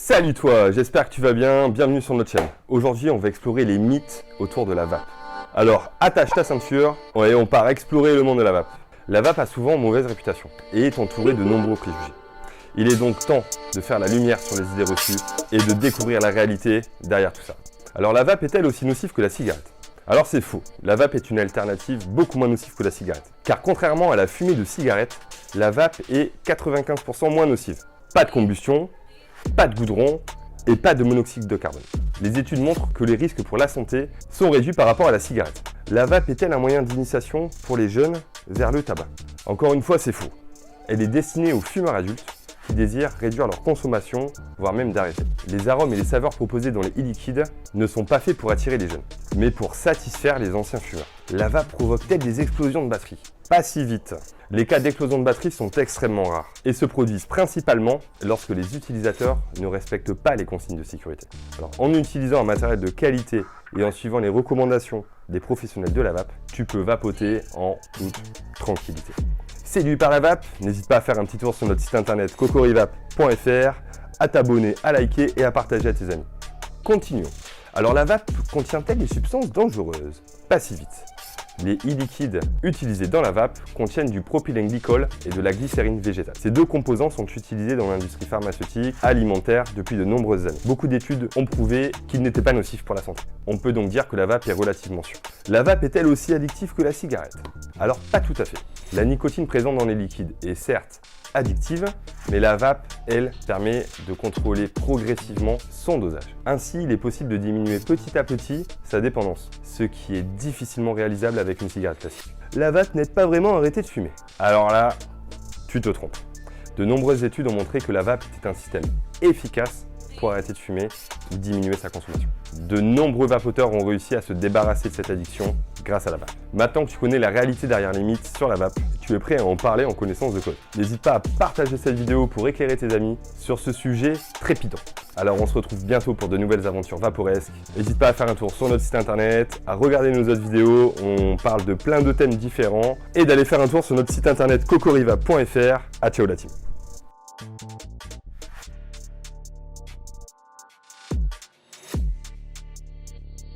Salut toi, j'espère que tu vas bien, bienvenue sur notre chaîne. Aujourd'hui, on va explorer les mythes autour de la vape. Alors, attache ta ceinture et on part explorer le monde de la vape. La vape a souvent mauvaise réputation et est entourée de nombreux préjugés. Il est donc temps de faire la lumière sur les idées reçues et de découvrir la réalité derrière tout ça. Alors, la vape est-elle aussi nocive que la cigarette? Alors c'est faux, la vape est une alternative beaucoup moins nocive que la cigarette. Car contrairement à la fumée de cigarette, la vape est 95% moins nocive. Pas de combustion, pas de goudron et pas de monoxyde de carbone. Les études montrent que les risques pour la santé sont réduits par rapport à la cigarette. La vape est-elle un moyen d'initiation pour les jeunes vers le tabac? Encore une fois, c'est faux. Elle est destinée aux fumeurs adultes qui désirent réduire leur consommation, voire même d'arrêter. Les arômes et les saveurs proposés dans les e-liquides ne sont pas faits pour attirer les jeunes, mais pour satisfaire les anciens fumeurs. La vape provoque-t-elle des explosions de batterie? Pas si vite. Les cas d'explosion de batterie sont extrêmement rares et se produisent principalement lorsque les utilisateurs ne respectent pas les consignes de sécurité. Alors, en utilisant un matériel de qualité et en suivant les recommandations des professionnels de la vape, tu peux vapoter en toute tranquillité. Séduit par la vape, n'hésite pas à faire un petit tour sur notre site internet cocorivap.fr, à t'abonner, à liker et à partager à tes amis. Continuons. Alors la vape contient-elle des substances dangereuses? Pas si vite. Les e-liquides utilisés dans la vape contiennent du propylène-glycol et de la glycérine végétale. Ces deux composants sont utilisés dans l'industrie pharmaceutique, alimentaire depuis de nombreuses années. Beaucoup d'études ont prouvé qu'ils n'étaient pas nocifs pour la santé. On peut donc dire que la vape est relativement sûre. La vape est-elle aussi addictive que la cigarette? Alors pas tout à fait. La nicotine présente dans les liquides est certes addictive, mais la vape, elle, permet de contrôler progressivement son dosage. Ainsi, il est possible de diminuer petit à petit sa dépendance, ce qui est difficilement réalisable avec une cigarette classique. La vape n'aide pas vraiment à arrêter de fumer. Alors là, tu te trompes. De nombreuses études ont montré que la vape était un système efficace pour arrêter de fumer ou diminuer sa consommation. De nombreux vapoteurs ont réussi à se débarrasser de cette addiction grâce à la vape. Maintenant que tu connais la réalité derrière les mythes sur la vape, tu es prêt à en parler en connaissance de cause. N'hésite pas à partager cette vidéo pour éclairer tes amis sur ce sujet trépidant. Alors on se retrouve bientôt pour de nouvelles aventures vaporesques. N'hésite pas à faire un tour sur notre site internet, à regarder nos autres vidéos, on parle de plein de thèmes différents, et d'aller faire un tour sur notre site internet cocorivap.fr. Ciao la team.